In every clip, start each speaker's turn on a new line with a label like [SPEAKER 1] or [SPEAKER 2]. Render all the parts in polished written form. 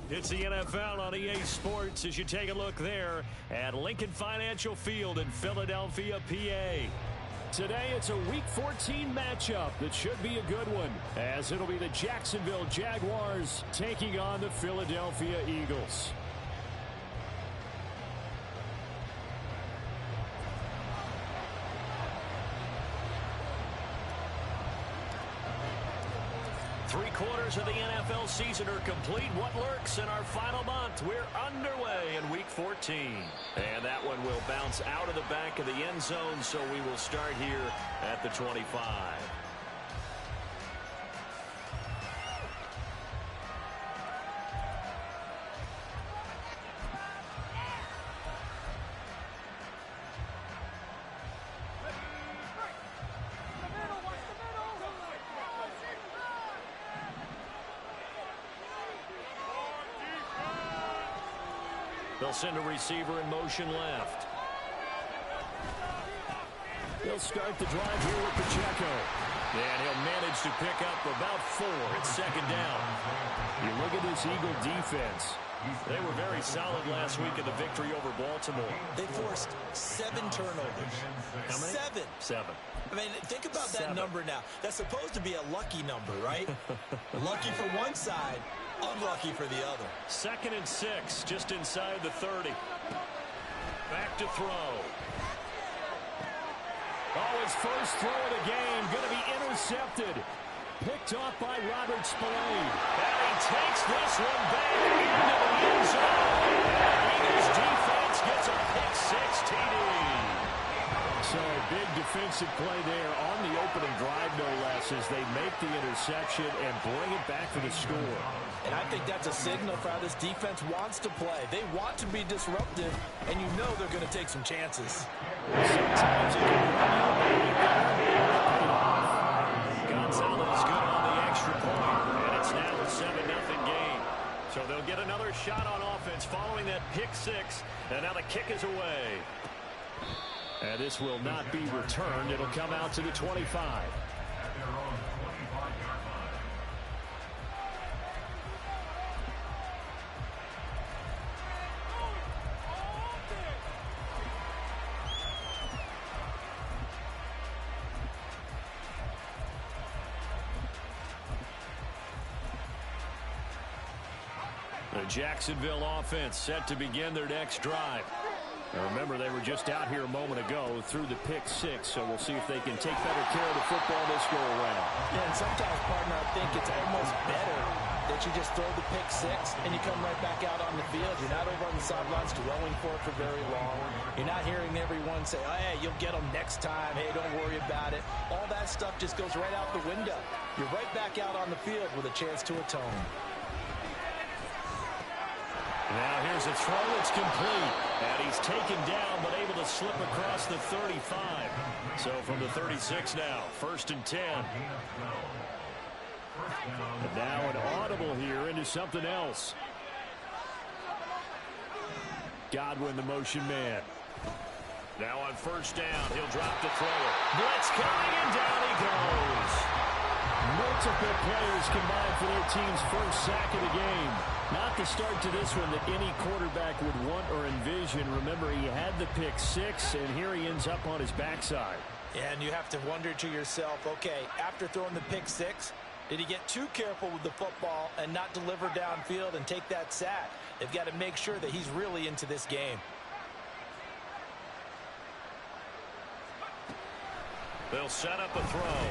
[SPEAKER 1] It's the NFL on EA Sports as you take a look there at Lincoln Financial Field in Philadelphia, PA. Today it's a Week 14 matchup that should be a good one, as it'll be the Jacksonville Jaguars taking on the Philadelphia Eagles. Three-quarters of the NFL season are complete. What lurks in our final month? We're underway in Week 14. And that one will bounce out of the back of the end zone, so we will start here at the 25. They'll send a receiver in motion left. They'll start the drive here with Pacheco. And he'll manage to pick up about 4. It's second down. You look at this Eagle defense. They were very solid last week in the victory over Baltimore.
[SPEAKER 2] They forced 7 turnovers.
[SPEAKER 1] How many?
[SPEAKER 2] 7. I mean, think about that number now. That's supposed to be a lucky number, right? Lucky for one side, unlucky for the other.
[SPEAKER 1] 2nd and 6, just inside the 30. Back to throw. Oh, his first throw of the game going to be intercepted. Picked off by Robert Spillane. And he takes this one back into the end zone. Eagles defense gets a pick-6 TD. So a big defensive play there on the opening drive, no less, as they make the interception and bring it back for the score.
[SPEAKER 2] And I think that's a signal for how this defense wants to play. They want to be disruptive, and you know they're going to take some chances.
[SPEAKER 1] Sometimes it can run you Gonzalez good on the extra point, and it's now a 7-0 game. So they'll get another shot on offense following that pick-6, and now the kick is away. And this will not be returned. It'll come out to the 25. The Jacksonville offense set to begin their next drive. Now remember, they were just out here a moment ago through the pick-6, so we'll see if they can take better care of the football this go-around.
[SPEAKER 2] Yeah, and sometimes, partner, I think it's almost better that you just throw the pick-6 and you come right back out on the field. You're not over on the sidelines dwelling for it for very long. You're not hearing everyone say, oh, hey, you'll get them next time. Hey, don't worry about it. All that stuff just goes right out the window. You're right back out on the field with a chance to atone.
[SPEAKER 1] Now here's a throw. It's complete. And he's taken down, but able to slip across the 35. So from the 36 now, 1st and 10. And now an audible here into something else. Godwin, the motion man. Now on 1st down, he'll drop the throw. Blitz coming, and down he goes. Multiple players combined for their team's first sack of the game. Not the start to this one that any quarterback would want or envision. Remember, he had the pick-6, and here he ends up on his backside.
[SPEAKER 2] And you have to wonder to yourself, okay, after throwing the pick-6, did he get too careful with the football and not deliver downfield and take that sack? They've got to make sure that he's really into this game.
[SPEAKER 1] They'll set up a throw.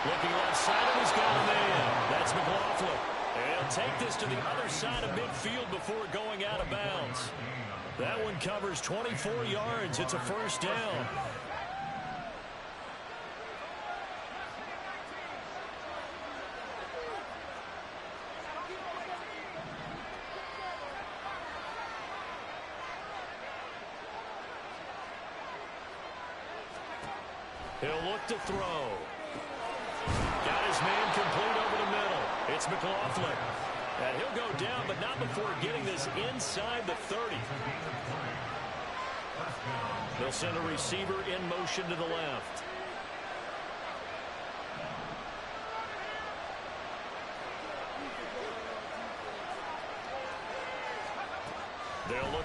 [SPEAKER 1] Looking left side, and he's got a man. That's McLaughlin. And he'll take this to the other side of midfield before going out of bounds. That one covers 24 yards. It's a 1st down. He'll look to throw. Got his man complete over the middle. It's McLaughlin. And he'll go down, but not before getting this inside the 30. They'll send a receiver in motion to the left.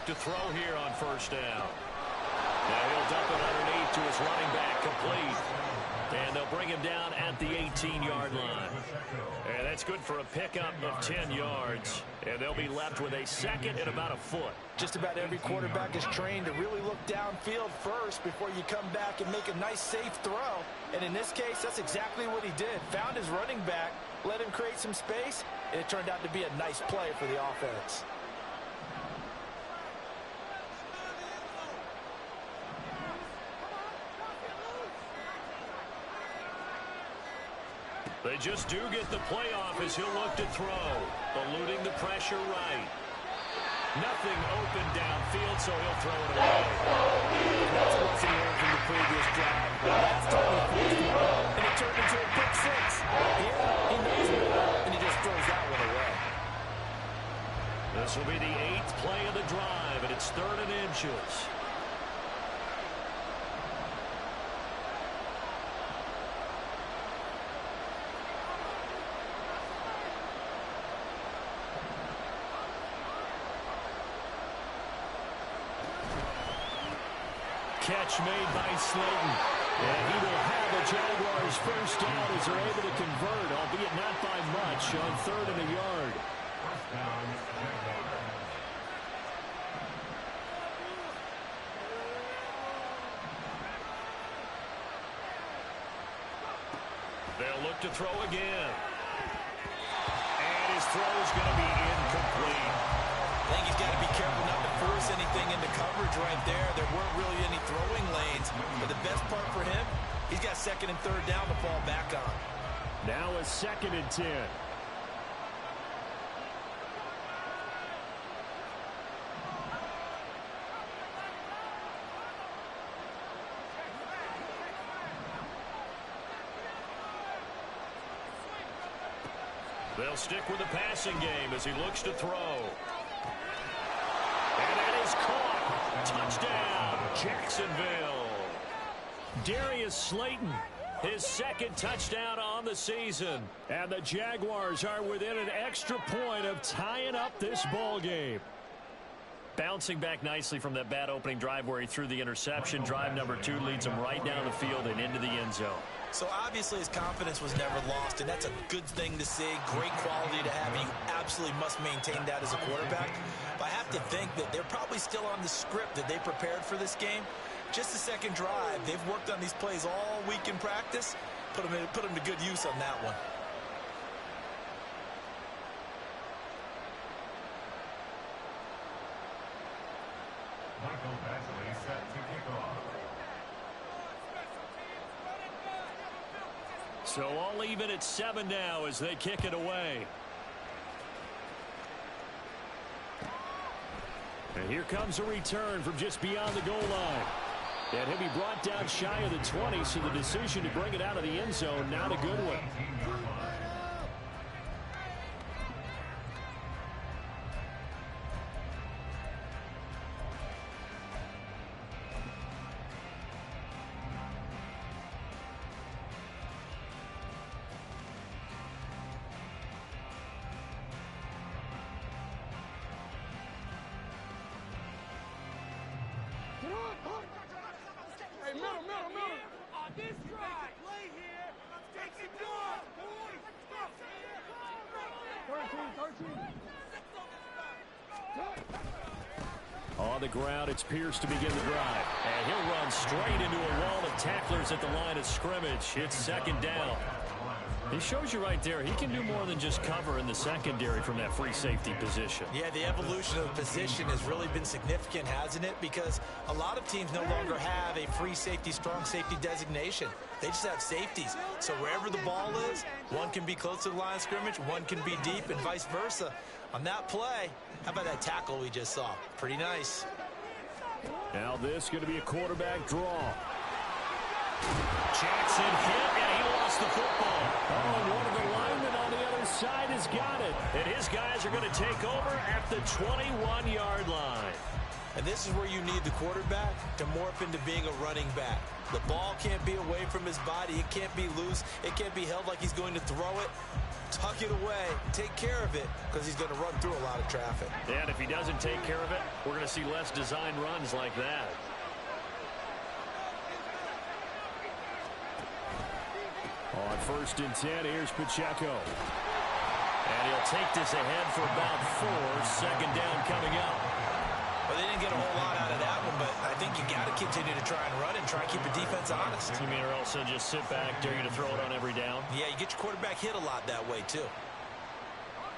[SPEAKER 1] to throw here on first down. Now he'll dump it underneath to his running back, complete. And they'll bring him down at the 18-yard line. And that's good for a pickup of 10 yards. And they'll be left with a second and about a foot.
[SPEAKER 2] Just about every quarterback is trained to really look downfield first before you come back and make a nice, safe throw. And in this case, that's exactly what he did. Found his running back, let him create some space, and it turned out to be a nice play for the offense.
[SPEAKER 1] They just do get the playoff as he'll look to throw. Eluding the pressure right. Nothing open downfield, so he'll throw it away.
[SPEAKER 2] That's a lesson learned from the previous drive. Last time he forced the ball, and it turned into a pick six. Here, he knows better, and he just throws that one away.
[SPEAKER 1] This will be the 8th play of the drive, and it's 3rd and inches. Catch made by Slayton. And he will have the Jaguars first down as they're able to convert, albeit not by much, on 3rd and a yard. They'll look to throw again. And his throw is going to be incomplete.
[SPEAKER 2] I think he's got to be careful not to force anything into coverage right there. There weren't really any throwing lanes. But the best part for him, he's got 2nd and 3rd down to fall back on.
[SPEAKER 1] Now a 2nd and 10. They'll stick with the passing game as he looks to throw. And that is caught. Touchdown, Jacksonville. Darius Slayton, his 2nd touchdown on the season. And the Jaguars are within an extra point of tying up this ball game. Bouncing back nicely from that bad opening drive where he threw the interception. Drive number 2 leads him right down the field and into the end zone.
[SPEAKER 2] So obviously his confidence was never lost, and that's a good thing to see. Great quality to have, and you absolutely must maintain that as a quarterback. But I have to think that they're probably still on the script that they prepared for this game. Just the 2nd drive. They've worked on these plays all week in practice. Put them to good use on that one.
[SPEAKER 1] So all even at 7 now as they kick it away. And here comes a return from just beyond the goal line. And he'll be brought down shy of the 20, so the decision to bring it out of the end zone, not a good one.
[SPEAKER 3] On this drive, play here. Take it down, boys. 13.
[SPEAKER 1] On the ground, it's Pierce to begin the drive. And he'll run straight into a wall of tacklers at the line of scrimmage. It's 2nd down. He shows you right there, he can do more than just cover in the secondary from that free safety position.
[SPEAKER 2] Yeah, the evolution of the position has really been significant, hasn't it? Because a lot of teams no longer have a free safety, strong safety designation. They just have safeties. So wherever the ball is, one can be close to the line of scrimmage, one can be deep, and vice versa. On that play, how about that tackle we just saw? Pretty nice.
[SPEAKER 1] Now this is going to be a quarterback draw. Jackson hit, and he lost the football. Oh, and one of the linemen on the other side has got it. And his guys are going to take over at the 21-yard line.
[SPEAKER 2] And this is where you need the quarterback to morph into being a running back. The ball can't be away from his body. It can't be loose. It can't be held like he's going to throw it. Tuck it away. Take care of it because he's going to run through a lot of traffic.
[SPEAKER 1] And if he doesn't take care of it, we're going to see less design runs like that. On 1st and 10, here's Pacheco. And he'll take this ahead for about 4. 2nd down coming up.
[SPEAKER 2] Well, they didn't get a whole lot out of that one, but I think you got to continue to try and run and try and keep the defense honest.
[SPEAKER 1] You mean or else they'll just sit back, dare you to throw it on every down?
[SPEAKER 2] Yeah, you get your quarterback hit a lot that way, too.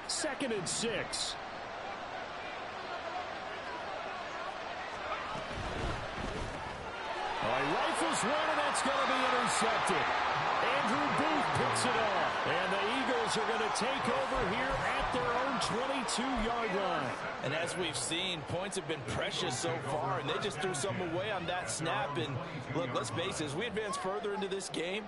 [SPEAKER 1] 2nd and 6. Oh, he rifles one, and that's going to be intercepted. Andrew Booth picks it off. And the Eagles are going to take over here at their own 22-yard line.
[SPEAKER 2] And as we've seen, points have been precious so far, and they just threw some away on that snap. And look, let's face it, as we advance further into this game,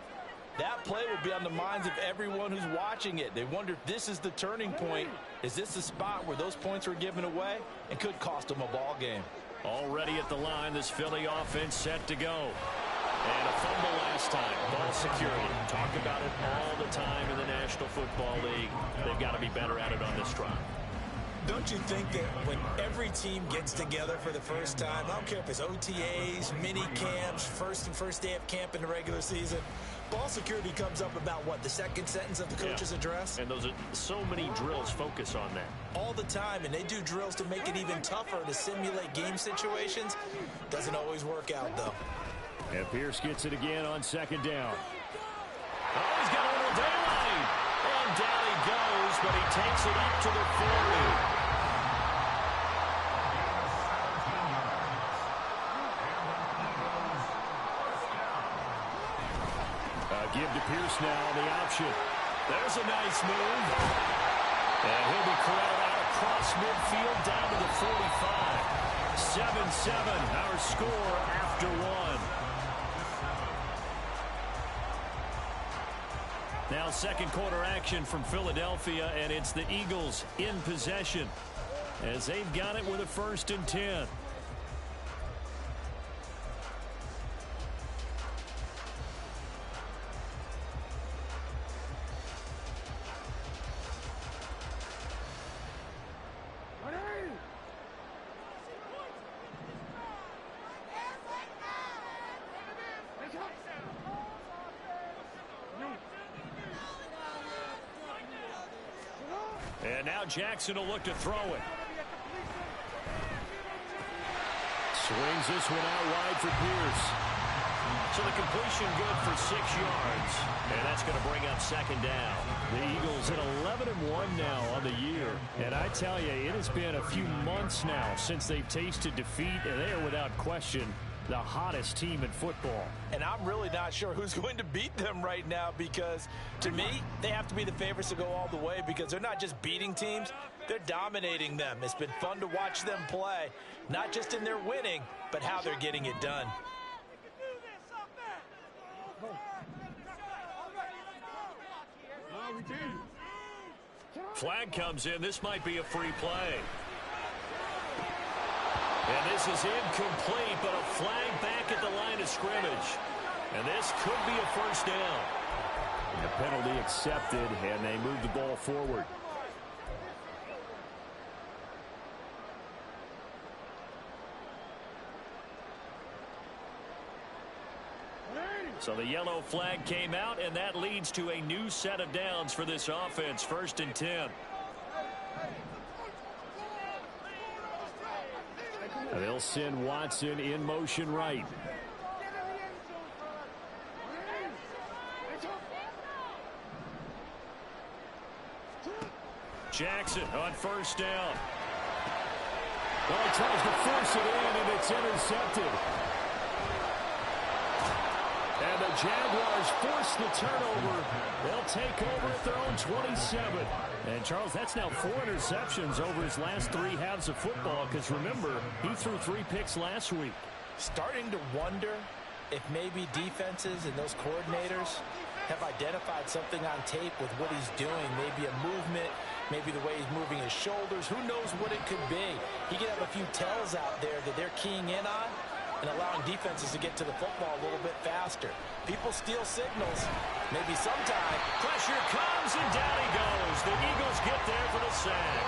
[SPEAKER 2] that play will be on the minds of everyone who's watching it. They wonder if this is the turning point. Is this the spot where those points were given away and could cost them a ball game?
[SPEAKER 1] Already at the line, this Philly offense set to go. And a fumble last time. Ball security. Talk about it all the time in the National Football League. They've got to be better at it on this drive.
[SPEAKER 2] Don't you think that when every team gets together for the first time, I don't care if it's OTAs, mini camps, first day of camp in the regular season, ball security comes up about what, the second sentence of the coach's address?
[SPEAKER 1] And those are so many drills focus on that.
[SPEAKER 2] All the time, and they do drills to make it even tougher to simulate game situations. Doesn't always work out, though.
[SPEAKER 1] And Pierce gets it again on 2nd down. Oh, he's got a little daylight. And down he goes, but he takes it up to the 40. Give to Pierce now on the option. There's a nice move. And he'll be corralled out across midfield down to the 45. 7-7, our score after 1. Now 2nd quarter action from Philadelphia, and it's the Eagles in possession as they've got it with a 1st and 10. And now Jackson will look to throw it. Swings this one out wide for Pierce. So the completion good for 6 yards. And that's going to bring up 2nd down. The Eagles at 11-1 now on the year. And I tell you, it has been a few months now since they've tasted defeat, and they are without question the hottest team in football.
[SPEAKER 2] And I'm really not sure who's going to beat them right now because, to me, they have to be the favorites to go all the way because they're not just beating teams, they're dominating them. It's been fun to watch them play, not just in their winning, but how they're getting it done.
[SPEAKER 1] Flag comes in. This might be a free play. And this is incomplete, but a flag back at the line of scrimmage. And this could be a 1st down. And the penalty accepted, and they move the ball forward. So the yellow flag came out, and that leads to a new set of downs for this offense. 1st and 10. They'll send Watson in motion right. Jackson on 1st down. Well, he tries to force it in, and it's intercepted. And the Jaguars force the turnover. They'll take over at their own 27. And, Charles, that's now 4 interceptions over his last 3 halves of football because, remember, he threw 3 picks last week.
[SPEAKER 2] Starting to wonder if maybe defenses and those coordinators have identified something on tape with what he's doing, maybe a movement, maybe the way he's moving his shoulders. Who knows what it could be? He could have a few tells out there that they're keying in on and allowing defenses to get to the football a little bit faster. People steal signals. Maybe sometime.
[SPEAKER 1] Pressure comes, and down he goes. The Eagles get there for the sack.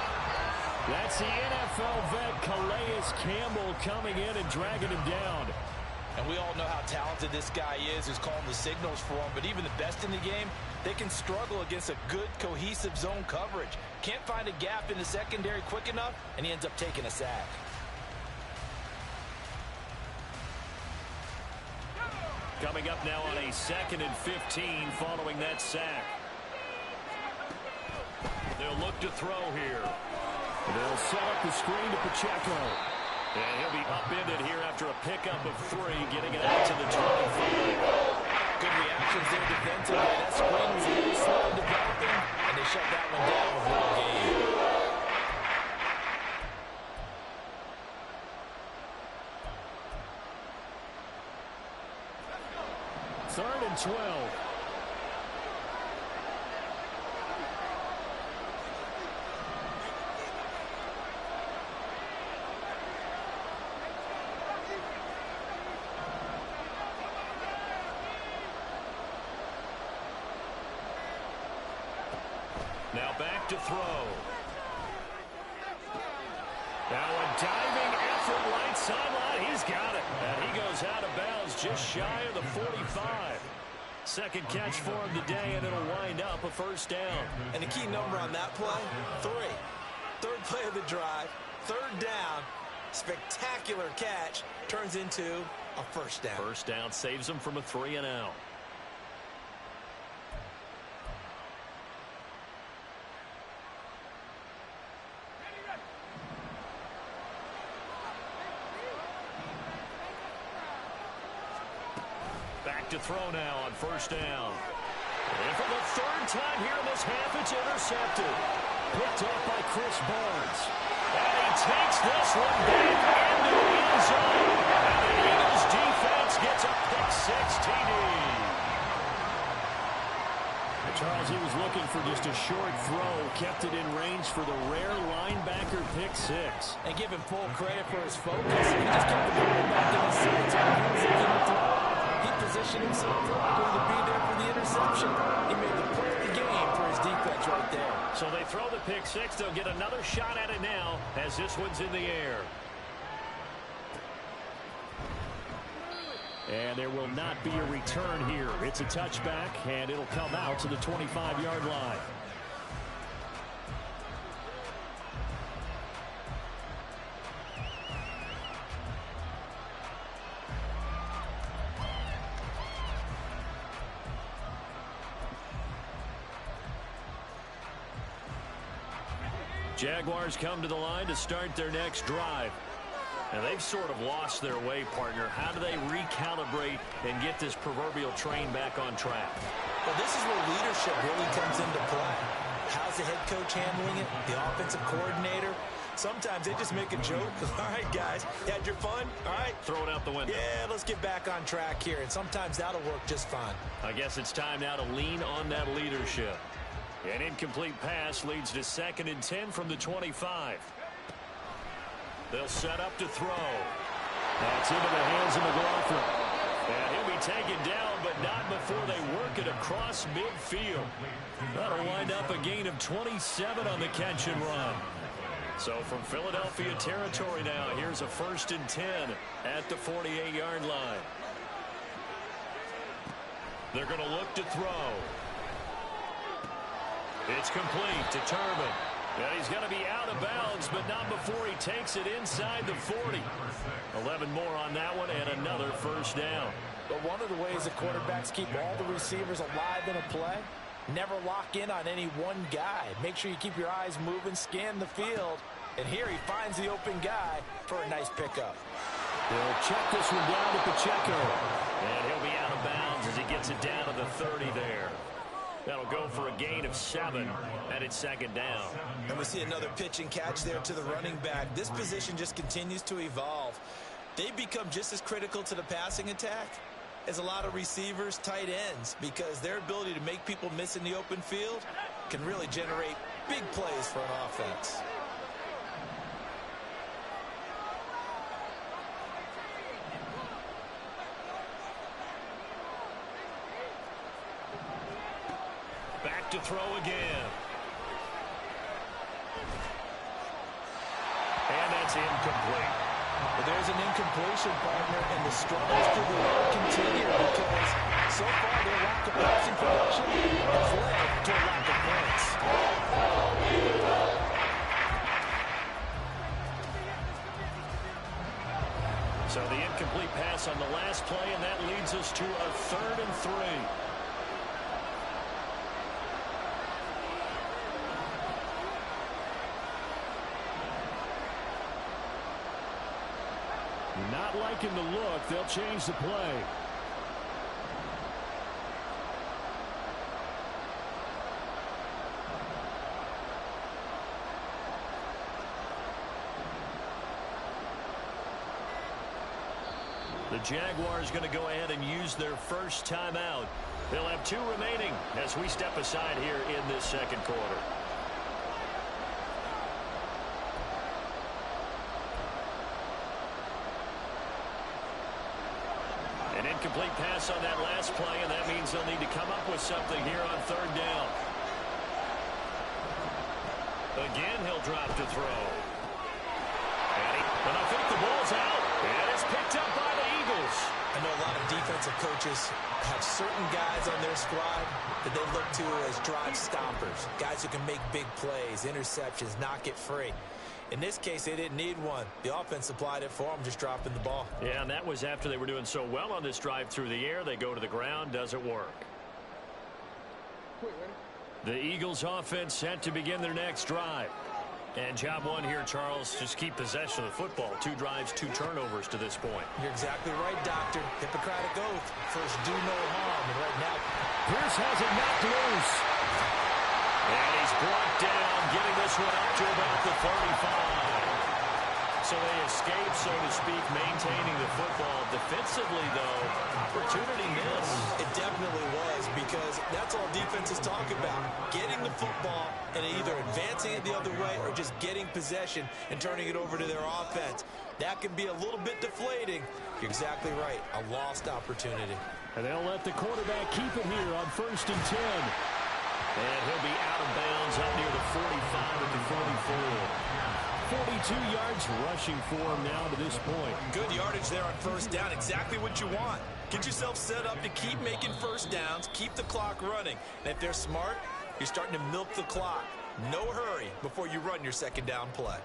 [SPEAKER 1] That's the NFL vet Calais Campbell coming in and dragging him down.
[SPEAKER 2] And we all know how talented this guy is who's calling the signals for him. But even the best in the game, they can struggle against a good, cohesive zone coverage. Can't find a gap in the secondary quick enough, and he ends up taking a sack.
[SPEAKER 1] Coming up now on a 2nd and 15 following that sack. They'll look to throw here. They'll set up the screen to Pacheco. And he'll be upended here after a pickup of 3, getting it out to the 25.
[SPEAKER 2] Good reactions there defensively. That screen was a little slow developing, and they shut that one down with little gain.
[SPEAKER 1] 3rd and 12. Now back to throw. Now a diving effort right sideline. He's got it. And he goes out of bounds just shy of the 45. Second catch for him today, and it'll wind up a 1st down.
[SPEAKER 2] And the key number on that play, 3. 3rd play of the drive, 3rd down. Spectacular catch turns into a 1st down.
[SPEAKER 1] 1st down saves him from a 3-and-out. Back to throw now on 1st down. And for the 3rd time here in this half, it's intercepted. Picked up by Chris Barnes. And he takes this one back into the end zone. And the Eagles defense gets a pick-6 TD. Charles, he was looking for just a short throw, kept it in range for the rare linebacker pick-6.
[SPEAKER 2] And give him full credit for his focus. He just kept the ball back in his sights. He positioned himself properly to be there for the interception. He made the play of the game for his defense right there.
[SPEAKER 1] So they throw the pick-6. They'll get another shot at it now as this one's in the air. And there will not be a return here. It's a touchback, and it'll come out to the 25-yard line. Jaguars come to the line to start their next drive. And they've sort of lost their way, partner. How do they recalibrate and get this proverbial train back on track?
[SPEAKER 2] Well, this is where leadership really comes into play. How's the head coach handling it? The offensive coordinator? Sometimes they just make a joke. All right, guys, you had your fun? All right.
[SPEAKER 1] Throw it out the window.
[SPEAKER 2] Yeah, let's get back on track here. And sometimes that'll work just fine.
[SPEAKER 1] I guess it's time now to lean on that leadership. An incomplete pass leads to 2nd and 10 from the 25. They'll set up to throw. That's into the hands of McLaughlin. And he'll be taken down, but not before they work it across midfield. That'll wind up a gain of 27 on the catch and run. So from Philadelphia territory now, here's a 1st and 10 at the 48-yard line. They're going to look to throw. It's complete to Turbin. And he's going to be out of bounds, but not before he takes it inside the 40. 11 more on that one, and another 1st down.
[SPEAKER 2] But one of the ways the quarterbacks keep all the receivers alive in a play, never lock in on any one guy. Make sure you keep your eyes moving, scan the field. And here he finds the open guy for a nice pickup.
[SPEAKER 1] They'll check this one down to Pacheco. And he'll be out of bounds as he gets it down to the 30 there. That'll go for a gain of 7, and it's 2nd down.
[SPEAKER 2] And we see another pitch and catch there to the running back. This position just continues to evolve. They become just as critical to the passing attack as a lot of receivers, tight ends, because their ability to make people miss in the open field can really generate big plays for an offense.
[SPEAKER 1] Back to throw again. And that's incomplete.
[SPEAKER 2] But there's an incompletion, partner, and the struggles through the air continue because so far their lack of passing production has led to a lack of points.
[SPEAKER 1] So the incomplete pass on the last play, and that leads us to a 3rd and 3. Not liking the look. They'll change the play. The Jaguars going to go ahead and use their first timeout. They'll have 2 remaining as we step aside here in this second quarter. An incomplete pass on that last play, and that means they'll need to come up with something here on 3rd down. Again, he'll drop to throw. And I think the ball's out. And it's picked up by the Eagles.
[SPEAKER 2] I know a lot of defensive coaches have certain guys on their squad that they look to as drive stoppers, guys who can make big plays, interceptions, knock it free. In this case, they didn't need one. The offense supplied it for them, just dropping the ball.
[SPEAKER 1] Yeah, and that was after they were doing so well on this drive through the air. They go to the ground, doesn't work. The Eagles offense set to begin their next drive. And job one here, Charles, just keep possession of the football. 2 drives, 2 turnovers to this point.
[SPEAKER 2] You're exactly right, Doctor. Hippocratic oath. First, do no harm. And right now,
[SPEAKER 1] Pierce has it knocked loose. And he's brought down, getting this one up to about the 35. So they escape, so to speak, maintaining the football. Defensively, though, opportunity missed.
[SPEAKER 2] It definitely was, because that's all defenses talk about. Getting the football and either advancing it the other way or just getting possession and turning it over to their offense. That can be a little bit deflating. You're exactly right. A lost opportunity.
[SPEAKER 1] And they'll let the quarterback keep it here on 1st and 10. And he'll be out of bounds up near the 45 at the 44. 42 yards rushing for him now to this point.
[SPEAKER 2] Good yardage there on 1st down. Exactly what you want. Get yourself set up to keep making 1st downs, keep the clock running. And if they're smart, you're starting to milk the clock. No hurry before you run your 2nd down play.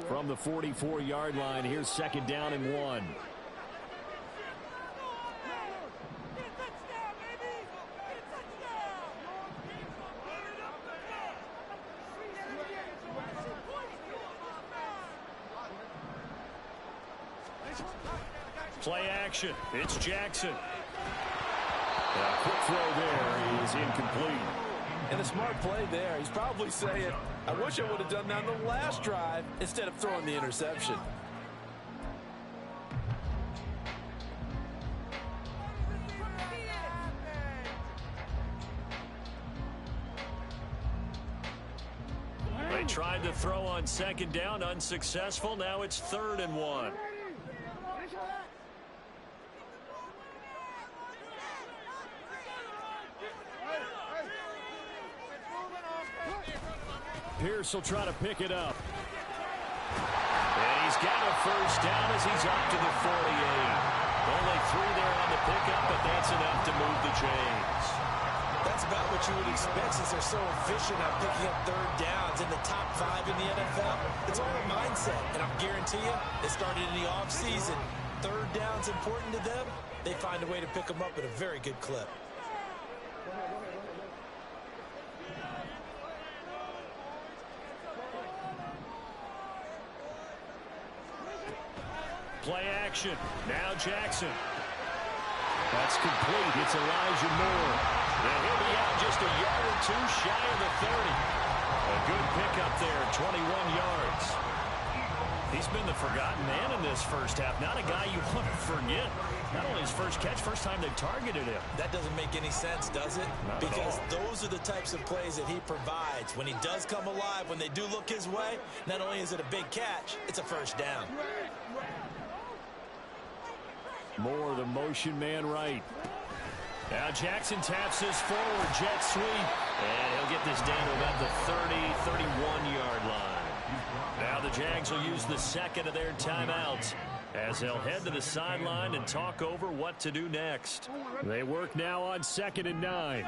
[SPEAKER 1] From the 44-yard line, here's 2nd down and 1. Play action. It's Jackson. A quick throw there is incomplete.
[SPEAKER 2] And a smart play there. He's probably saying, I wish I would have done that on the last drive instead of throwing the interception.
[SPEAKER 1] They tried to throw on 2nd down, unsuccessful. Now it's 3rd and 1. Pierce will try to pick it up. And he's got a 1st down as he's up to the 48. Only 3 there on the pickup, but that's enough to move the chains.
[SPEAKER 2] That's about what you would expect since they're so efficient at picking up 3rd downs in the top 5 in the NFL. It's all a mindset, and I guarantee you, they started in the offseason. 3rd down's important to them. They find a way to pick them up at a very good clip.
[SPEAKER 1] Play action. Now Jackson. That's complete. It's Elijah Moore. And he'll be out just a yard or 2 shy of the 30. A good pickup there, 21 yards. He's been the forgotten man in this first half. Not a guy you want to forget. Not only his first catch, first time they've targeted him.
[SPEAKER 2] That doesn't make any sense, does it?
[SPEAKER 1] Not
[SPEAKER 2] because
[SPEAKER 1] at all.
[SPEAKER 2] those are the types of plays that he provides. When he does come alive, when they do look his way, not only is it a big catch, it's a first down.
[SPEAKER 1] More of the motion man right. Now Jackson taps this forward, jet sweep. And he'll get this down to about the 30, 31-yard line. Now the Jags will use the second of their timeouts as they'll head to the sideline and talk over what to do next. They work now on 2nd and 9.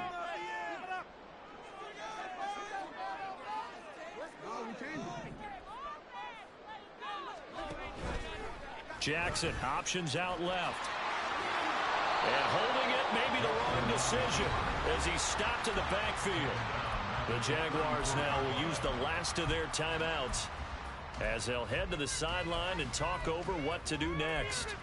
[SPEAKER 1] Jackson options out left. And holding it may be the wrong decision as he stopped in the backfield. The Jaguars now will use the last of their timeouts as they'll head to the sideline and talk over what to do next.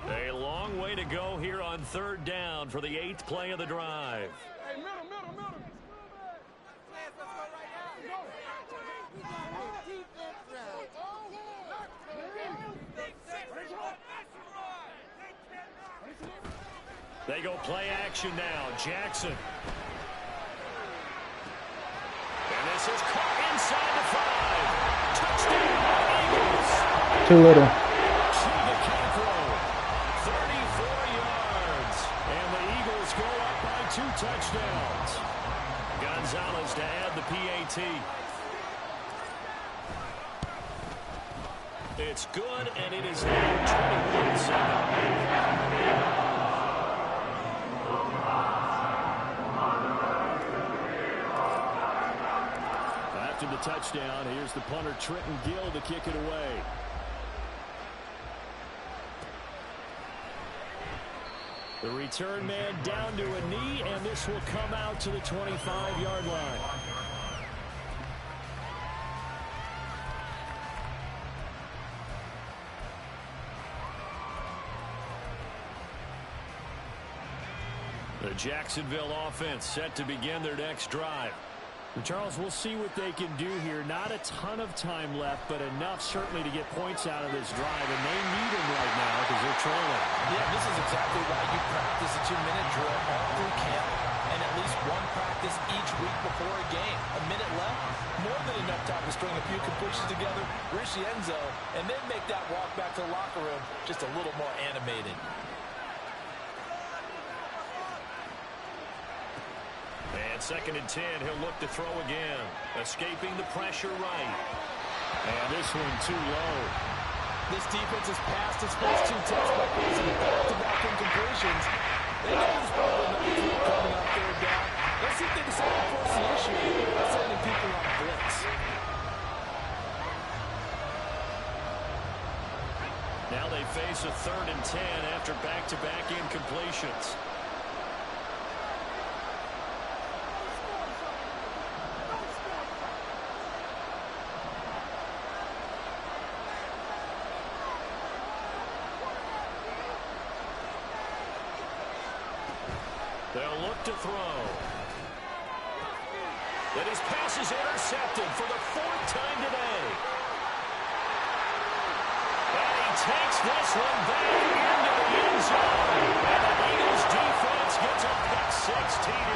[SPEAKER 1] A long way to go here on 3rd down for the 8th play of the drive. They go play action now. Jackson. And this is caught inside the 5. Touchdown, Eagles.
[SPEAKER 4] Too little.
[SPEAKER 1] To the Capo. 34 yards. And the Eagles go up by 2 touchdowns. Gonzalez to add the PAT. It's good, and it is now 21-7. After the touchdown, here's the punter Trenton Gill to kick it away. The return man down to a knee, and this will come out to the 25-yard line. The Jacksonville offense set to begin their next drive. Charles, we'll see what they can do here. Not a ton of time left, but enough certainly to get points out of this drive, and they need them right now because they're trailing.
[SPEAKER 2] Yeah, this is exactly why you practice a 2-minute drill all through camp and at least one practice each week before a game. A minute left, more than enough time to string a few completions together, reach the end zone, and then make that walk back to the locker room just a little more animated.
[SPEAKER 1] And 2nd and 10, he'll look to throw again. Escaping the pressure right. And this one too low.
[SPEAKER 2] This defense has passed its first 2 tests by forcing back-to-back incompletions. They know there's probably another team coming out 3rd down. Let's see if they decide to force the issue by sending people on blitz.
[SPEAKER 1] Now they face a 3rd and 10 after back-to-back incompletions. They'll look to throw. And his pass is intercepted for the 4th time today. And he takes this one back into the end zone. And the Eagles defense gets a pick-6 TD.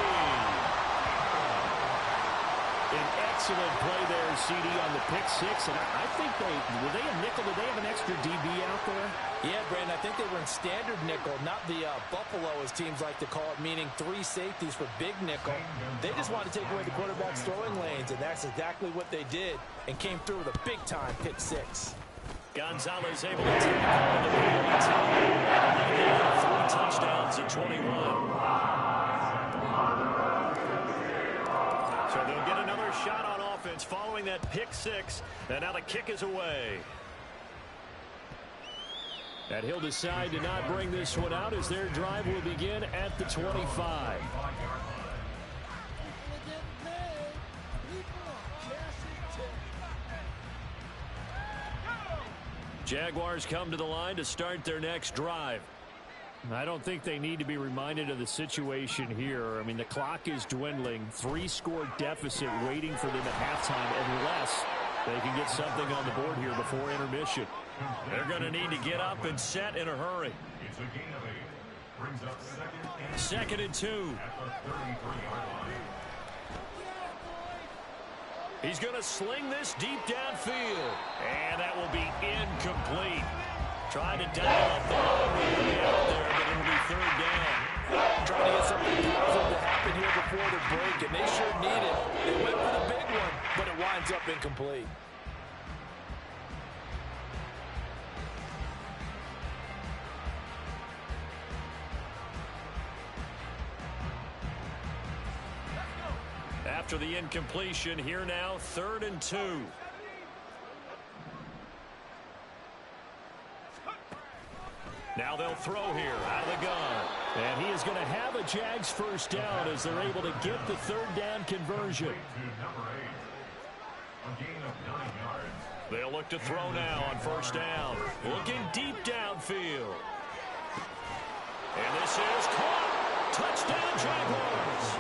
[SPEAKER 1] An excellent play there, CD, on the pick-6. And I think were they a nickel? Did they have an extra DB out there?
[SPEAKER 2] Yeah, Brandon, I think they were in standard nickel, not the Buffalo, as teams like to call it, meaning 3 safeties for big nickel. They just wanted to take away the quarterback's throwing lanes, and that's exactly what they did, and came through with a big-time pick-6.
[SPEAKER 1] Gonzalez able to take on the PAT. 3 touchdowns at 21. So they'll get another shot on offense following that pick-6, and now the kick is away. And he'll decide to not bring this one out as their drive will begin at the 25. Jaguars come to the line to start their next drive. I don't think they need to be reminded of the situation here. I mean, the clock is dwindling. 3-score deficit waiting for them at halftime unless they can get something on the board here before intermission. They're going to need to get up and set in a hurry.
[SPEAKER 4] It's a gain of 8. Brings up
[SPEAKER 1] second and 2. He's going to sling this deep downfield. And that will be incomplete. Trying to dial up the line way out there, but it'll be third down.
[SPEAKER 2] Trying to get something positive to happen here before the break, and they sure need it. They went for the big one, but it winds up incomplete.
[SPEAKER 1] After the incompletion, here now, 3rd and 2. Now they'll throw here out of the gun. And he is going to have a Jags first down as they're able to get the 3rd down conversion. They'll look to throw now on first down. Looking deep downfield. And this is caught. Touchdown Jaguars.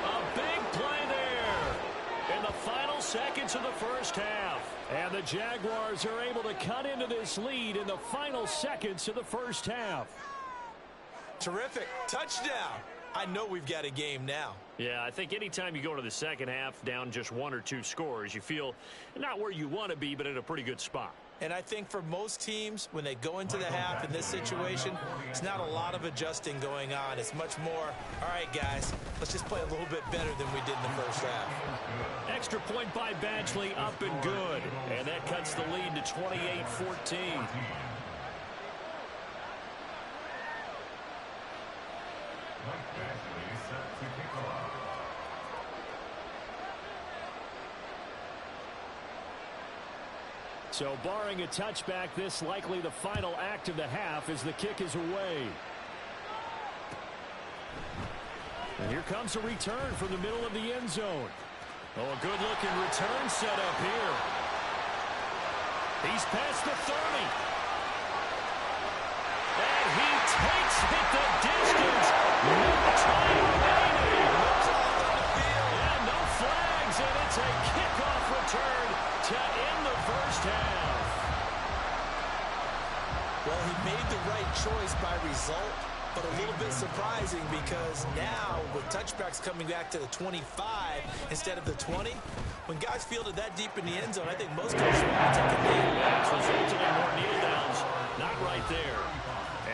[SPEAKER 1] A big play there in the final seconds of the first half. And the Jaguars are able to cut into this lead in the final seconds of the first half.
[SPEAKER 2] Terrific. Touchdown. I know we've got a game now.
[SPEAKER 1] Yeah, I think anytime you go to the second half down just 1 or 2 scores, you feel not where you want to be, but in a pretty good spot.
[SPEAKER 2] And I think for most teams, when they go into the half in this situation, it's not a lot of adjusting going on. It's much more, all right, guys, let's just play a little bit better than we did in the first half.
[SPEAKER 1] Extra point by Badgley, up and good. And that cuts the lead to 28-14. So barring a touchback, this likely the final act of the half as the kick is away. And here comes a return from the middle of the end zone. Oh, a good-looking return set up here. He's past the 30. And he takes it the distance. No time remaining. Yeah, no flags, and it's a kickoff return to end the first half.
[SPEAKER 2] Well, he made the right choice by result, but a little bit surprising because now with touchbacks coming back to the 25 instead of the 20, when guys fielded that deep in the end zone, I think most coaches want to take a knee.
[SPEAKER 1] It's resulted in more kneel downs. Not right there.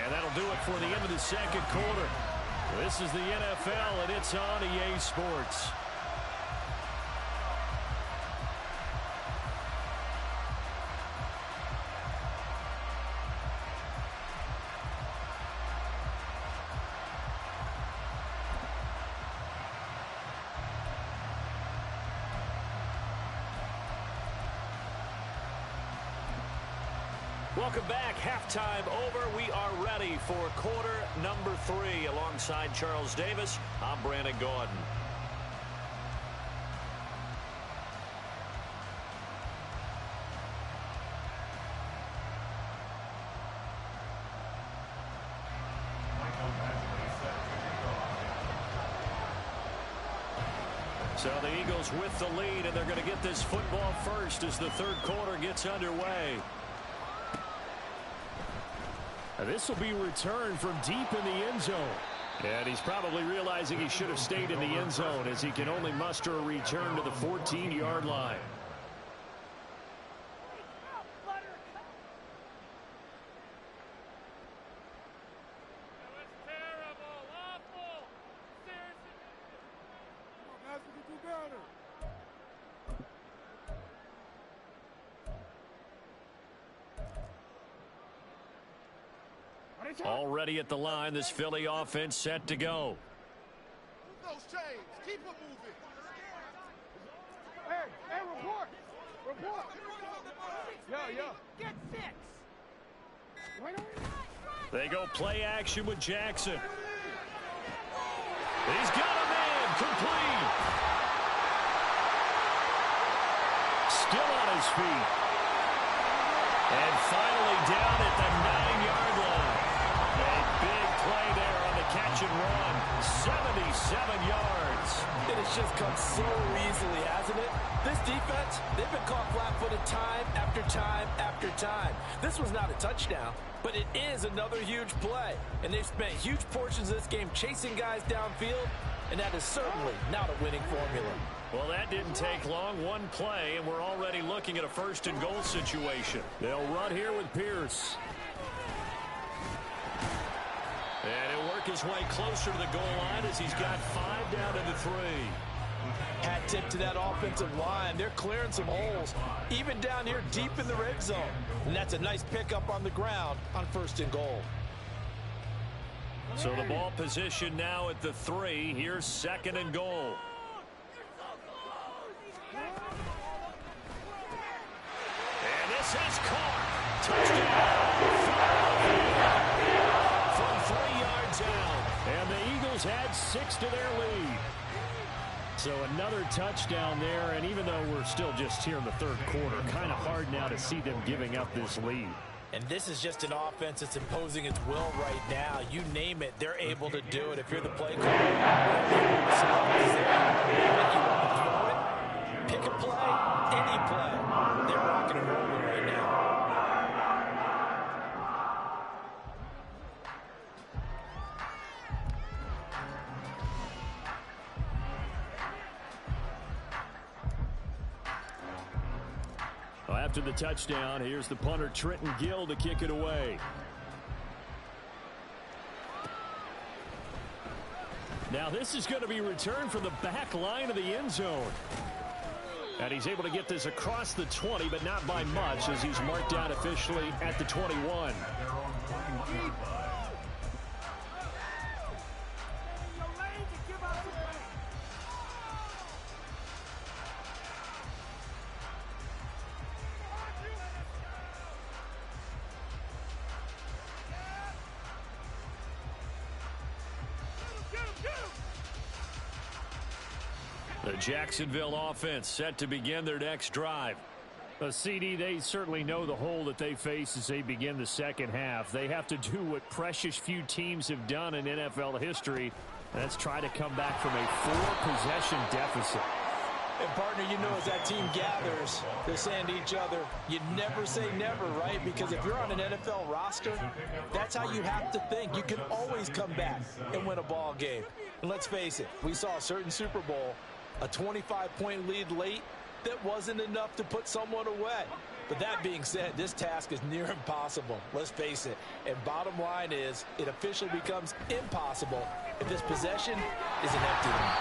[SPEAKER 1] And that'll do it for the end of the second quarter. This is the NFL, and it's on EA Sports. Welcome back. Halftime over. We are ready for quarter number 3. Alongside Charles Davis, I'm Brandon Gordon. So the Eagles with the lead, and they're going to get this football first as the third quarter gets underway. This will be returned from deep in the end zone. And he's probably realizing he should have stayed in the end zone as he can only muster a return to the 14-yard line. Already at the line, this Philly offense set to go.
[SPEAKER 3] Those chains, keep it moving. Hey, report. Report. Yeah. Get 6.
[SPEAKER 1] They go play action with Jackson. He's got a man, complete. Still on his feet. And finally down at the 9-yard line. A possession run, 77 yards.
[SPEAKER 2] It has just come so easily, hasn't it? This defense, they've been caught flat-footed time after time after time. This was not a touchdown, but it is another huge play. And they've spent huge portions of this game chasing guys downfield, and that is certainly not a winning formula.
[SPEAKER 1] Well, that didn't take long. One play, and we're already looking at a first-and-goal situation. They'll run here with Pierce. And he'll work his way closer to the goal line as he's got 5 down to the 3.
[SPEAKER 2] Hat tip to that offensive line. They're clearing some holes, even down here deep in the red zone. And that's a nice pickup on the ground on 1st and goal.
[SPEAKER 1] So the ball position now at the 3. Here's 2nd and goal. And this is caught. Touchdown. From 3 yards out. And the Eagles add 6 to their lead. So another touchdown there, and even though we're still just here in the 3rd quarter, kind of hard now to see them giving up this lead.
[SPEAKER 2] And this is just an offense that's imposing its will right now. You name it, they're able to do it. If you're the play caller, pick a play, any play. They're rocking and rolling right now.
[SPEAKER 1] After the touchdown, here's the punter, Trenton Gill, to kick it away. Now this is going to be returned from the back line of the end zone. And he's able to get this across the 20, but not by much, as he's marked down officially at the 21. The Jacksonville offense set to begin their next drive. CD, they certainly know the hole that they face as they begin the 2nd half. They have to do what precious few teams have done in NFL history. That's try to come back from a 4-possession deficit.
[SPEAKER 2] And, partner, you know, as that team gathers, they're saying to each other, you never say never, right? Because if you're on an NFL roster, that's how you have to think. You can always come back and win a ball game. And let's face it, we saw a certain Super Bowl, a 25-point lead late, that wasn't enough to put someone away. But that being said, this task is near impossible. Let's face it. And bottom line is, it officially becomes impossible if this possession is an empty one.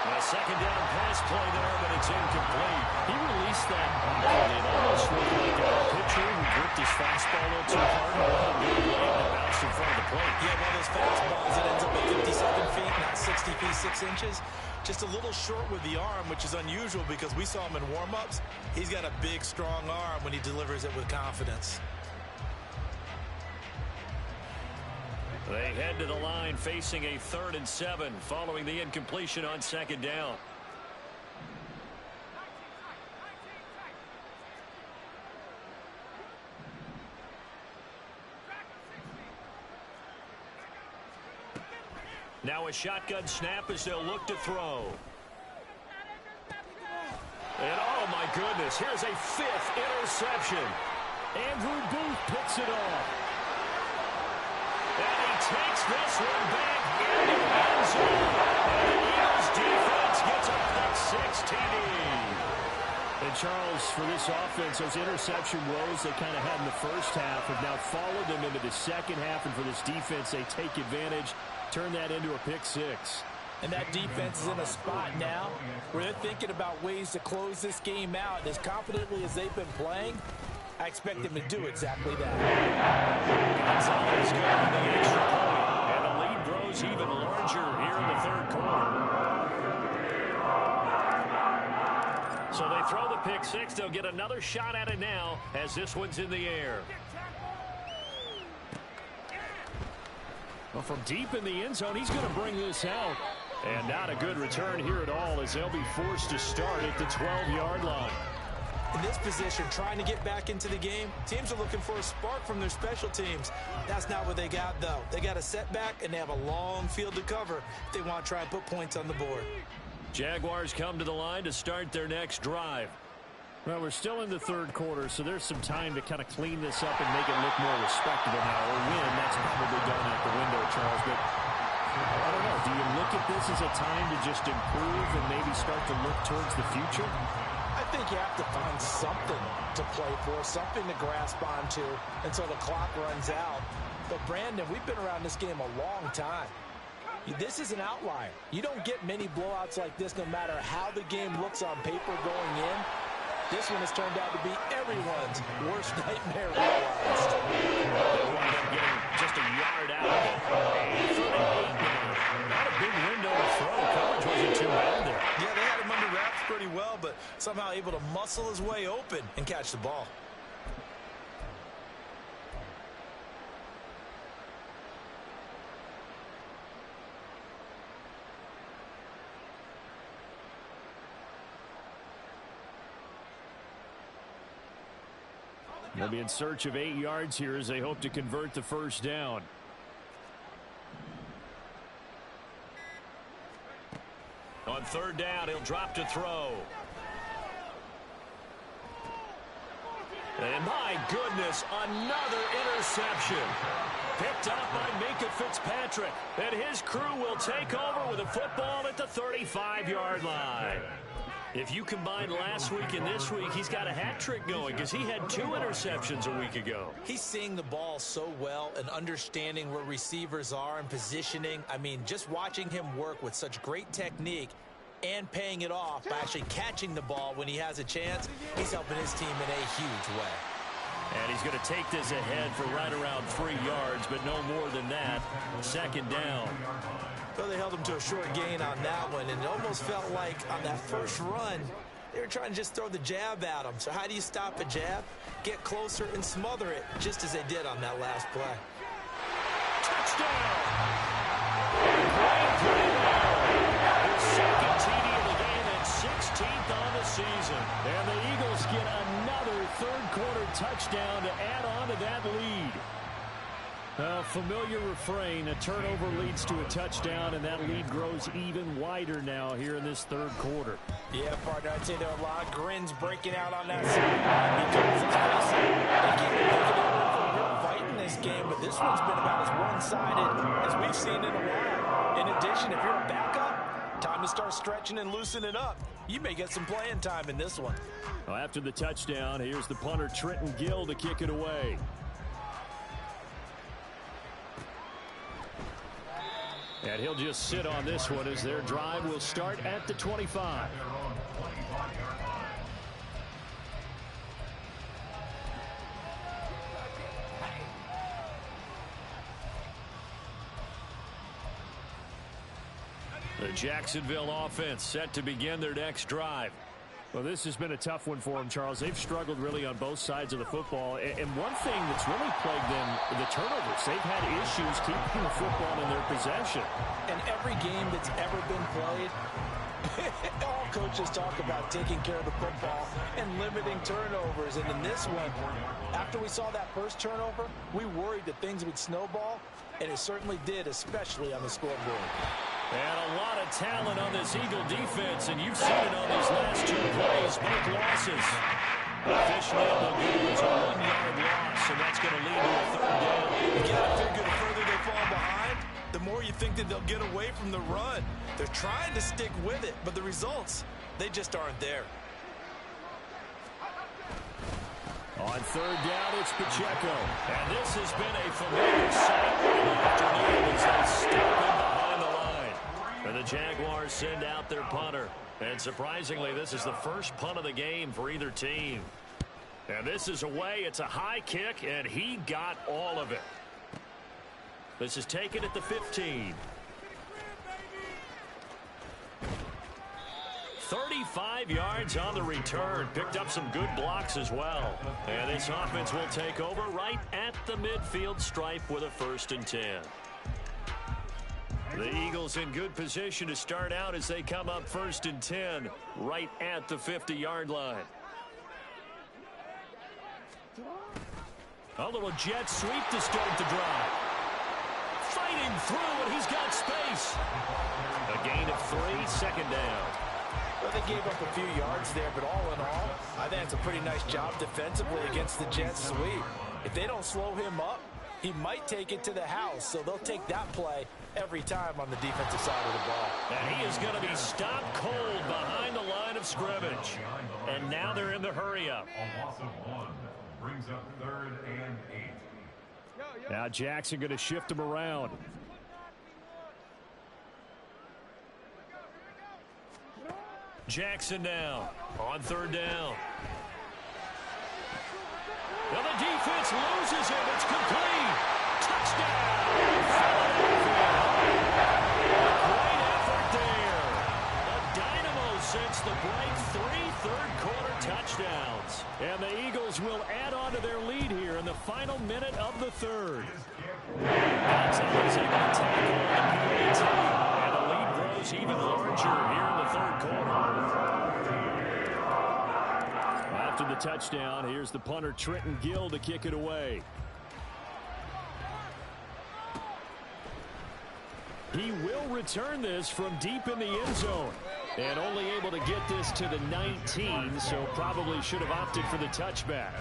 [SPEAKER 1] A 2nd down pass play there, but it's incomplete. He released that ball. It almost looked like a pitcher who gripped his fastball a little too hard and bounced in front of the plate.
[SPEAKER 2] Yeah, one of those fastballs that ends up at 57 feet, not 60 feet, 6 inches. Just a little short with the arm, which is unusual because we saw him in warm-ups. He's got a big, strong arm when he delivers it with confidence.
[SPEAKER 1] They head to the line facing a 3rd and 7 following the incompletion on 2nd down. Now a shotgun snap as they'll look to throw. And oh my goodness, here's a 5th interception. Andrew Booth picks it off. And he takes this one back into the end zone. And the Eagles defense gets a pick-6 TD. And Charles, for this offense, those interception woes they kind of had in the 1st half have now followed them into the 2nd half. And for this defense, they take advantage, turn that into a pick-6.
[SPEAKER 2] And that defense is in a spot now where they're thinking about ways to close this game out. And as confidently as they've been playing, I expect them to do exactly that.
[SPEAKER 1] Gonzalez going the extra point, and the lead grows even larger here in the 3rd quarter. So they throw the pick-6. They'll get another shot at it now as this one's in the air. Well, from deep in the end zone, he's going to bring this out. And not a good return here at all as they'll be forced to start at the 12-yard line.
[SPEAKER 2] In this position, trying to get back into the game, teams are looking for a spark from their special teams. That's not what they got, though. They got a setback, and they have a long field to cover if they want to try and put points on the board.
[SPEAKER 1] Jaguars come to the line to start their next drive.
[SPEAKER 5] Well, we're still in the third quarter, so there's some time to kind of clean this up and make it look more respectable now. Or win, that's probably gone out the window, Charles. But I don't know. Do you look at this as a time to just improve and maybe start to look towards the future?
[SPEAKER 2] I think you have to find something to play for, something to grasp onto until the clock runs out. But, Brandon, we've been around this game a long time. This is an outlier. You don't get many blowouts like this no matter how the game looks on paper going in. This one has turned out to be everyone's worst nightmare realized.
[SPEAKER 1] They wind up getting just a yard out of it. Not a big window to throw. Coverage wasn't too bad there.
[SPEAKER 2] Yeah, they had him under wraps pretty well, but somehow able to muscle his way open and catch the ball.
[SPEAKER 5] They'll be in search of 8 yards here as they hope to convert the first down.
[SPEAKER 1] On third down, he'll drop to throw. And my goodness, another interception. Picked up by Minka Fitzpatrick. And his crew will take over with a football at the 35-yard line. If you combine last week and this week, he's got a hat trick going because he had 2 interceptions a week ago.
[SPEAKER 2] He's seeing the ball so well and understanding where receivers are and positioning. I mean, just watching him work with such great technique and paying it off by actually catching the ball when he has a chance, he's helping his team in a huge way.
[SPEAKER 1] And he's going to take this ahead for right around 3 yards, but no more than that. Second down.
[SPEAKER 2] Well, they held him to a short gain on that one, and it almost felt like on that first run, they were trying to just throw the jab at him. So how do you stop a jab? Get closer and smother it, just as they did on that last play.
[SPEAKER 1] Touchdown! Great play there. His second TD of the game and 16th on the season.
[SPEAKER 5] And the Eagles get another third-quarter touchdown to add on to that lead. A familiar refrain, a turnover leads to a touchdown, and that lead grows even wider now here in this third quarter.
[SPEAKER 2] Yeah, partner, I'd say there are a lot of grins breaking out on that sideline because it's crazy. They can't even get a real fight in this game, but this one's been about as one-sided as we've seen in a while. In addition, if you're a backup, time to start stretching and loosening up. You may get some playing time in this one.
[SPEAKER 5] Well, after the touchdown, here's the punter Trenton Gill to kick it away. And he'll just sit on this one as their drive will start at the 25.
[SPEAKER 1] The Jacksonville offense set to begin their next drive.
[SPEAKER 5] Well, this has been a tough one for them, Charles. They've struggled really on both sides of the football. And one thing that's really plagued them, the turnovers. They've had issues keeping the football in their possession.
[SPEAKER 2] In every game that's ever been played, all coaches talk about taking care of the football and limiting turnovers. And in this one, after we saw that first turnover, we worried that things would snowball, and it certainly did, especially on the scoreboard.
[SPEAKER 1] And a lot of talent on this Eagle defense, and you've seen it on these last 2 plays, both losses. Officially, they'll give us a 1-yard loss, and that's going to lead to a third down.
[SPEAKER 2] You got to figure the further they fall behind, the more you think that they'll get away from the run. They're trying to stick with it, but the results, they just aren't there.
[SPEAKER 1] On third down, it's Pacheco. And this has been a familiar sight all afternoon as they step in behind the line. And the Jaguars send out their punter. And surprisingly, this is the first punt of the game for either team. And this is away. It's a high kick, and he got all of it. This is taken at the 15. 35 yards on the return. Picked up some good blocks as well. And this offense will take over right at the midfield stripe with a 1st and 10. The Eagles in good position to start out as they come up 1st and 10 right at the 50-yard line. A little jet sweep to start the drive. Fighting through, and he's got space. A gain of 3, second down.
[SPEAKER 2] Well, they gave up a few yards there, but all in all, I think it's a pretty nice job defensively against the jet sweep. If they don't slow him up, he might take it to the house, so they'll take that play every time on the defensive side of the ball.
[SPEAKER 1] And he is going to be stopped cold behind the line of scrimmage. And now they're in the hurry-up.
[SPEAKER 4] A loss of 1 brings up 3rd and 8.
[SPEAKER 5] Now Jackson going to shift him around.
[SPEAKER 1] Jackson now on 3rd down. Well, the defense loses him. It's complete. Touchdown. Great effort there. A dynamo since the break. 3 third-quarter touchdowns. And the Eagles will add on to their lead here in the final minute of the 3rd. That's how he's able to tackle the PAT. And the lead grows even larger here in the 3rd quarter. After the touchdown, here's the punter Trenton Gill to kick it away. He will return this from deep in the end zone. And only able to get this to the 19, so probably should have opted for the touchback.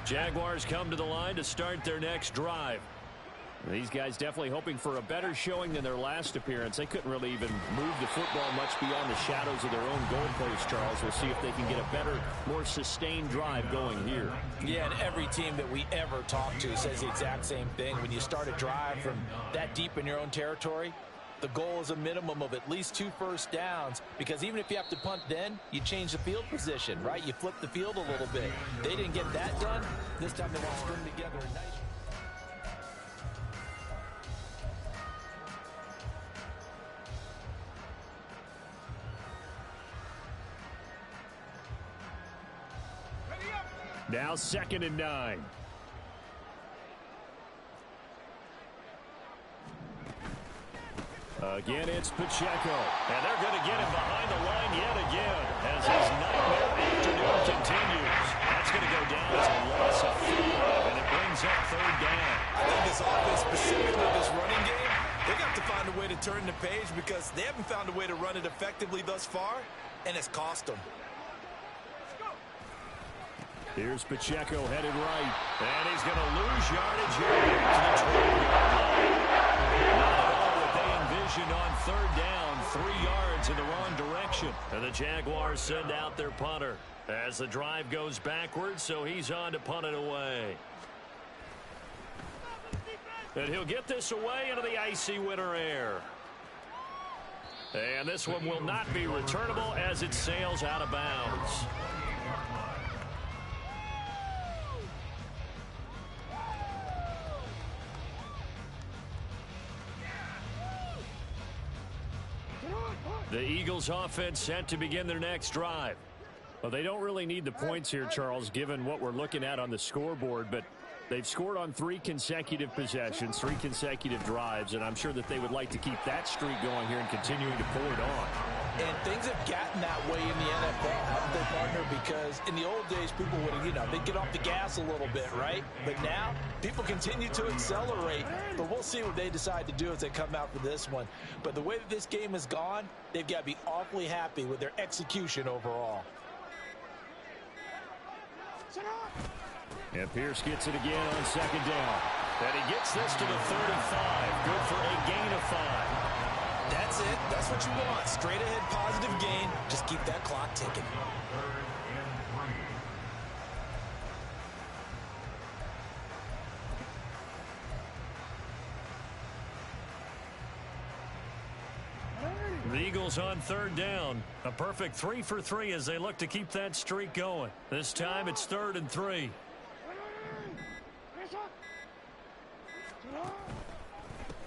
[SPEAKER 1] Jaguars come to the line to start their next drive. These guys definitely hoping for a better showing than their last appearance. They couldn't really even move the football much beyond the shadows of their own goalpost, Charles. We'll see if they can get a better, more sustained drive going here.
[SPEAKER 2] Yeah, and every team that we ever talk to says the exact same thing. When you start a drive from that deep in your own territory, the goal is a minimum of at least 2 first downs, because even if you have to punt then, you change the field position, right? You flip the field a little bit. They didn't get that done. This time they want to string together a nice...
[SPEAKER 5] Now 2nd and 9. Again, it's Pacheco.
[SPEAKER 1] And they're going to get him behind the line yet again as his nightmare afternoon continues. That's going to go down as a loss of 5, and it brings up 3rd down.
[SPEAKER 2] I think this offense, specifically this running game, they got to find a way to turn the page because they haven't found a way to run it effectively thus far, and it's cost them.
[SPEAKER 5] Here's Pacheco headed right.
[SPEAKER 1] And he's going to lose yardage here back to the 12-yard line. Not at all what they envisioned on 3rd down. 3 yards in the wrong direction. And the Jaguars send out their punter as the drive goes backwards, so he's on to punt it away. And he'll get this away into the icy winter air. And this one will not be returnable as it sails out of bounds. The Eagles offense set to begin their next drive.
[SPEAKER 5] Well, they don't really need the points here, Charles, given what we're looking at on the scoreboard, but they've scored on 3 consecutive possessions, 3 consecutive drives, and I'm sure that they would like to keep that streak going here and continuing to pull it on.
[SPEAKER 2] And things have gotten that way in the NFL, haven't they, partner? Because in the old days, people would, they'd get off the gas a little bit, right? But now, people continue to accelerate. But we'll see what they decide to do as they come out for this one. But the way that this game has gone, they've got to be awfully happy with their execution overall.
[SPEAKER 5] And Pierce gets it again on 2nd down.
[SPEAKER 1] And he gets this to the 35. Good for a gain of 5.
[SPEAKER 2] That's it. That's what you want. Straight ahead positive gain. Just keep that clock ticking.
[SPEAKER 1] The Eagles on 3rd down. A perfect 3 for 3 as they look to keep that streak going. This time it's 3rd and 3.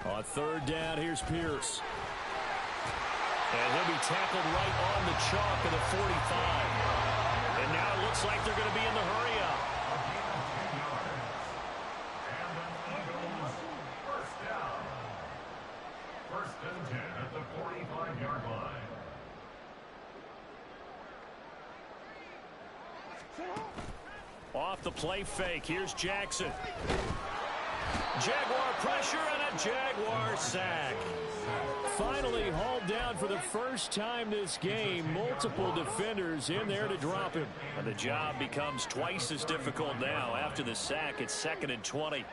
[SPEAKER 5] On 3rd down, here's Pierce.
[SPEAKER 1] And he'll be tackled right on the chalk of the 45. And now it looks like they're going to be in the hurry-up.
[SPEAKER 4] First and 10 at the 45. 5-yard line.
[SPEAKER 1] Off the play fake. Here's Jackson. Jaguar pressure and a Jaguar sack. Finally hauled down for the first time this game. Multiple defenders in there to drop him. And the job becomes twice as difficult now. After the sack, it's 2nd and 20.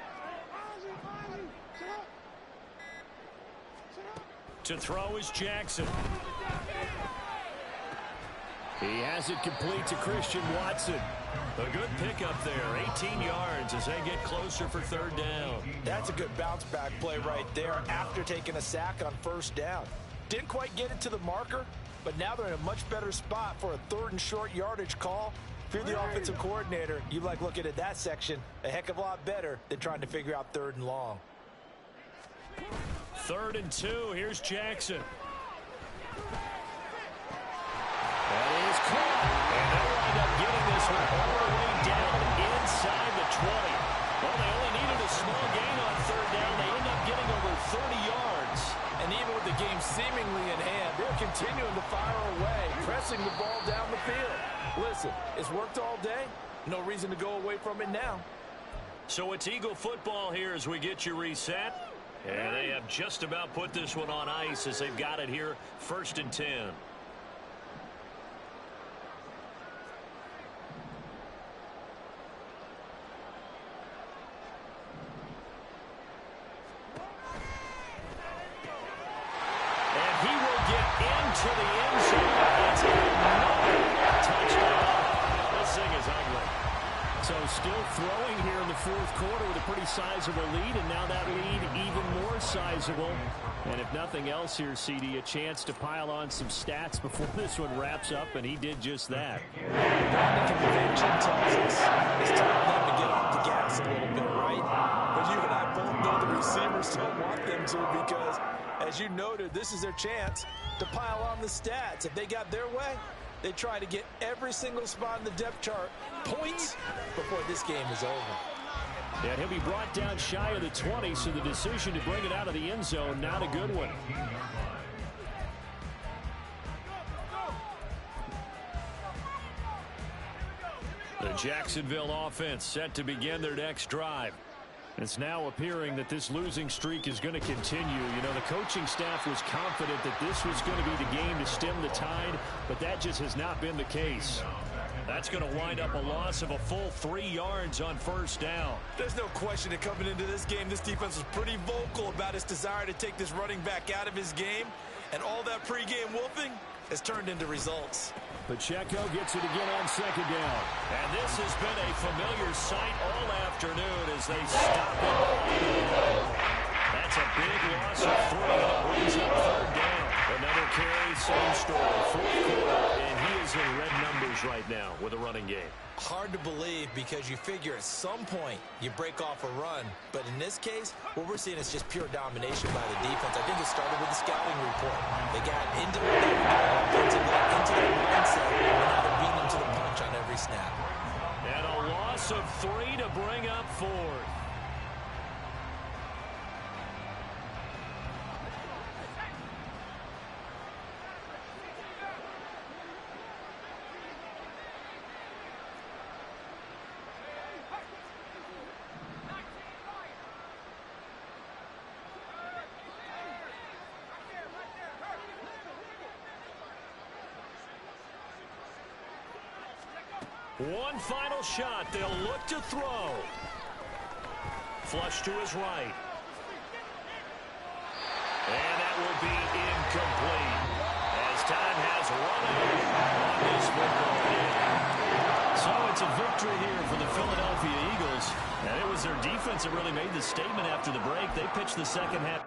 [SPEAKER 1] To throw is Jackson. He has it complete to Christian Watson. A good pickup there, 18 yards as they get closer for 3rd down.
[SPEAKER 2] That's a good bounce back play right there after taking a sack on 1st down. Didn't quite get it to the marker, but now they're in a much better spot for a 3rd and short yardage call. If you're the offensive coordinator, you like looking at that section a heck of a lot better than trying to figure out 3rd and long.
[SPEAKER 1] 3rd and 2, here's Jackson. That is caught. And they'll wind up getting this one all the way down inside the 20. Well, they only needed a small gain on 3rd down. They end up getting over 30 yards.
[SPEAKER 2] And even with the game seemingly in hand, they're continuing to fire away, pressing the ball down the field. Listen, it's worked all day. No reason to go away from it now.
[SPEAKER 1] So it's Eagle football here as we get you reset. And they have just about put this one on ice as they've got it here, 1st and 10. To the end zone. It's another touchdown. This thing is ugly. So still throwing here in the 4th quarter with a pretty sizable lead, and now that lead even more sizable. And if nothing else here, CD, a chance to pile on some stats before this one wraps up, and he did just that.
[SPEAKER 2] The convention tells us it's time for them to get off the gas a little bit, right? But you and I both know the receivers don't want them to because, as you noted, this is their chance to pile on the stats. If they got their way, they try to get every single spot in the depth chart points before this game is over.
[SPEAKER 1] Yeah, he'll be brought down shy of the 20, so the decision to bring it out of the end zone, not a good one. The Jacksonville offense set to begin their next drive. It's now appearing that this losing streak is going to continue. You know, the coaching staff was confident that this was going to be the game to stem the tide, but that just has not been the case. That's going to wind up a loss of a full 3 yards on 1st down.
[SPEAKER 2] There's no question that coming into this game, this defense was pretty vocal about its desire to take this running back out of his game, and all that pregame wolfing has turned into results.
[SPEAKER 1] Pacheco gets it again on 2nd down. And this has been a familiar sight all afternoon as they stop it. That's a big loss of 3. That brings up 3rd down. Another carry, same story. 4th quarter, and he is in red numbers right now with a running game.
[SPEAKER 2] Hard to believe because you figure at some point you break off a run. But in this case, what we're seeing is just pure domination by the defense. I think it started with the scouting report. They got into the mindset, and now they're beating them to the punch on every snap.
[SPEAKER 1] And a loss of 3 to bring up 4th. One final shot. They'll look to throw. Flush to his right. And that will be incomplete as time has run out on this football game. So it's a victory here for the Philadelphia Eagles. And it was their defense that really made the statement after the break. They pitched the second half.